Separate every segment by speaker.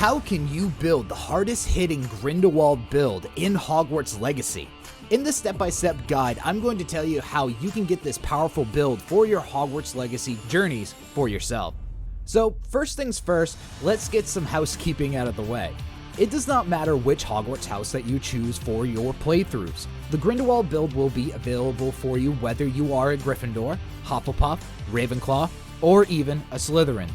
Speaker 1: How can you build the hardest hitting Grindelwald build in Hogwarts Legacy? In this step-by-step guide, I'm going to tell you how you can get this powerful build for your Hogwarts Legacy journeys for yourself. So first things first, let's get some housekeeping out of the way. It does not matter which Hogwarts house that you choose for your playthroughs. The Grindelwald build will be available for you whether you are a Gryffindor, Hufflepuff, Ravenclaw, or even a Slytherin.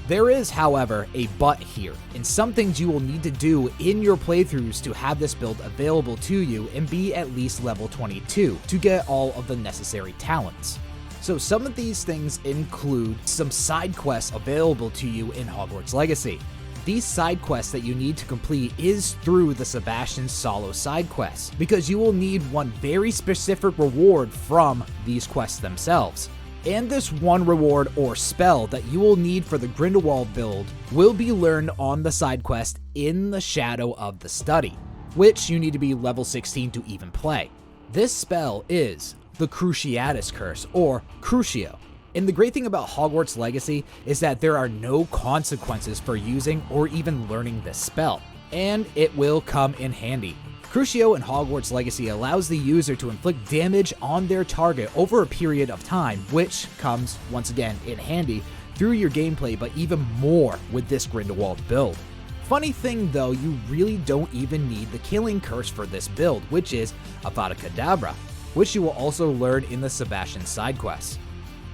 Speaker 1: There is, however, a but here, and some things you will need to do in your playthroughs to have this build available to you and be at least level 22 to get all of the necessary talents. So some of these things include some side quests available to you in Hogwarts Legacy. These side quests that you need to complete is through the Sebastian solo side quests, because you will need one very specific reward from these quests themselves. And this one reward or spell that you will need for the Grindelwald build will be learned on the side quest in the Shadow of the Study, which you need to be level 16 to even play. This spell is the Cruciatus Curse, or Crucio. And the great thing about Hogwarts Legacy is that there are no consequences for using or even learning this spell, and it will come in handy. Crucio in Hogwarts Legacy allows the user to inflict damage on their target over a period of time, which comes, once again, in handy through your gameplay, but even more with this Grindelwald build. Funny thing though, you really don't even need the Killing Curse for this build, which is Avada Kedavra, which you will also learn in the Sebastian side quests.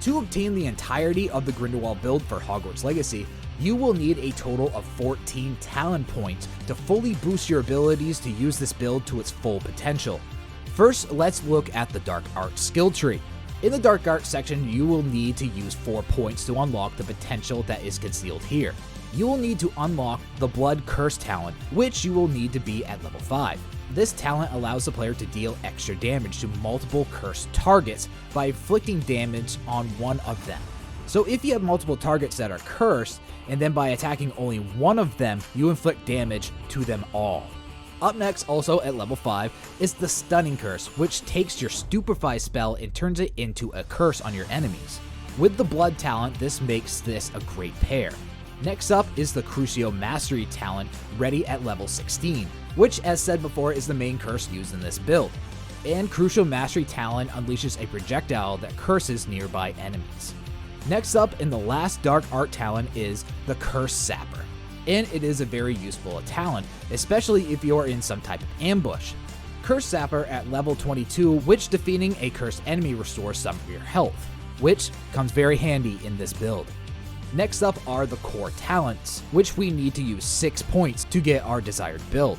Speaker 1: To obtain the entirety of the Grindelwald build for Hogwarts Legacy, you will need a total of 14 talent points to fully boost your abilities to use this build to its full potential. First, let's look at the Dark Art skill tree. In the Dark Art section, you will need to use 4 points to unlock the potential that is concealed here. You will need to unlock the Blood Curse talent, which you will need to be at level 5. This talent allows the player to deal extra damage to multiple cursed targets by inflicting damage on one of them. So if you have multiple targets that are cursed, and then by attacking only one of them, you inflict damage to them all. Up next, also at level 5, is the Stunning Curse, which takes your Stupefy spell and turns it into a curse on your enemies. With the Blood talent, this makes this a great pair. Next up is the Crucio Mastery talent, ready at level 16, which, as said before, is the main curse used in this build. And Crucio Mastery talent unleashes a projectile that curses nearby enemies. Next up in the last Dark Art talent is the Curse Sapper, and it is a very useful talent, especially if you are in some type of ambush. Curse Sapper at level 22, which defeating a cursed enemy restores some of your health, which comes very handy in this build. Next up are the core talents, which we need to use 6 points to get our desired build.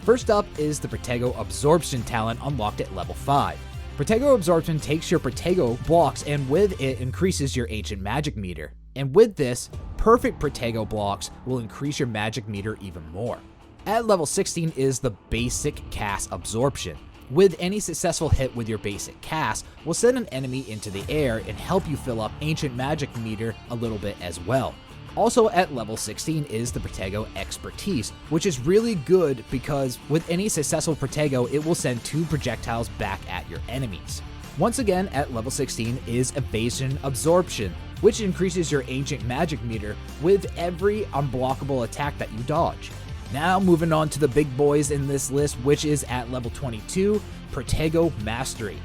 Speaker 1: First up is the Protego Absorption talent unlocked at level 5. Protego Absorption takes your Protego blocks and with it increases your ancient magic meter. And with this, perfect Protego blocks will increase your magic meter even more. At level 16 is the Basic Cast Absorption. With any successful hit with your basic cast, will send an enemy into the air and help you fill up ancient magic meter a little bit as well. Also at level 16 is the Protego Expertise, which is really good because with any successful Protego, it will send 2 projectiles back at your enemies. Once again, at level 16 is Evasion Absorption, which increases your ancient magic meter with every unblockable attack that you dodge. Now moving on to the big boys in this list, which is at level 22, Protego Mastery.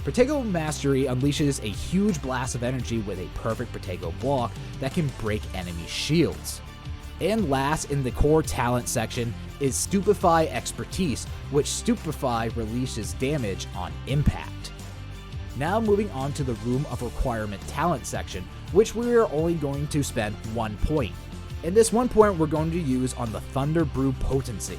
Speaker 1: Protego Mastery unleashes a huge blast of energy with a perfect Protego block that can break enemy shields. And last in the core talent section is Stupefy Expertise, which Stupefy releases damage on impact. Now moving on to the Room of Requirement talent section, which we are only going to spend 1 point. And this 1 point we're going to use on the Thunder Brew Potency.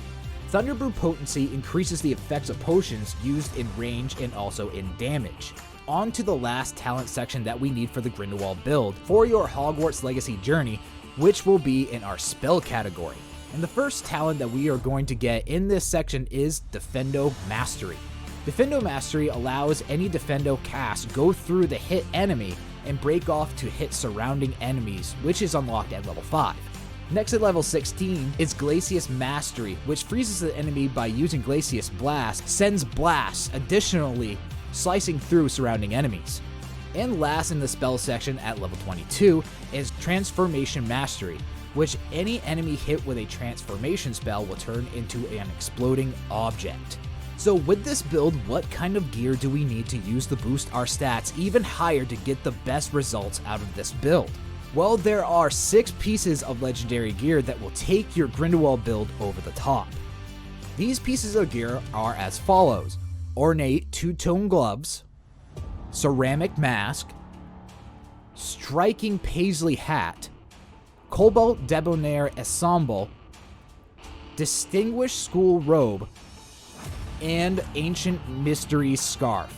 Speaker 1: Thunder Brew Potency increases the effects of potions used in range and also in damage. On to the last talent section that we need for the Grindelwald build for your Hogwarts Legacy journey, which will be in our spell category. And the first talent that we are going to get in this section is Defendo Mastery. Defendo Mastery allows any Defendo cast go through the hit enemy and break off to hit surrounding enemies, which is unlocked at level 5. Next at level 16 is Glacius Mastery, which freezes the enemy by using Glacius Blast, sends blasts, additionally slicing through surrounding enemies. And last in the spell section at level 22 is Transformation Mastery, which any enemy hit with a transformation spell will turn into an exploding object. So with this build, what kind of gear do we need to use to boost our stats even higher to get the best results out of this build? Well, there are 6 pieces of legendary gear that will take your Grindelwald build over the top. These pieces of gear are as follows: ornate two-tone gloves, ceramic mask, striking paisley hat, cobalt debonair ensemble, distinguished school robe, and ancient mystery scarf.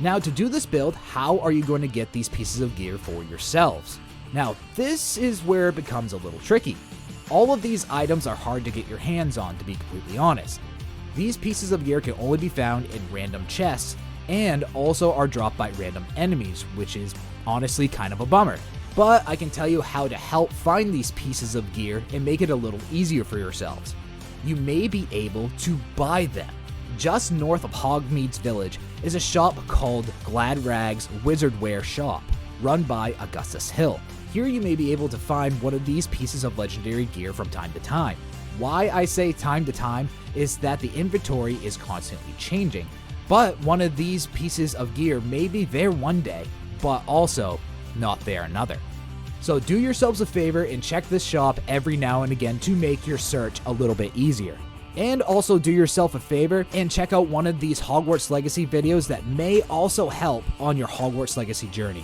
Speaker 1: Now, to do this build, how are you going to get these pieces of gear for yourselves? Now, this is where it becomes a little tricky. All of these items are hard to get your hands on, to be completely honest. These pieces of gear can only be found in random chests, and also are dropped by random enemies, which is honestly kind of a bummer. But I can tell you how to help find these pieces of gear and make it a little easier for yourselves. You may be able to buy them. Just north of Hogmead's village is a shop called Glad Rags Wizardwear Shop, run by Augustus Hill. Here you may be able to find one of these pieces of legendary gear from time to time. Why I say time to time is that the inventory is constantly changing, but one of these pieces of gear may be there one day, but also not there another. So do yourselves a favor and check this shop every now and again to make your search a little bit easier. And also do yourself a favor and check out one of these Hogwarts Legacy videos that may also help on your Hogwarts Legacy journey.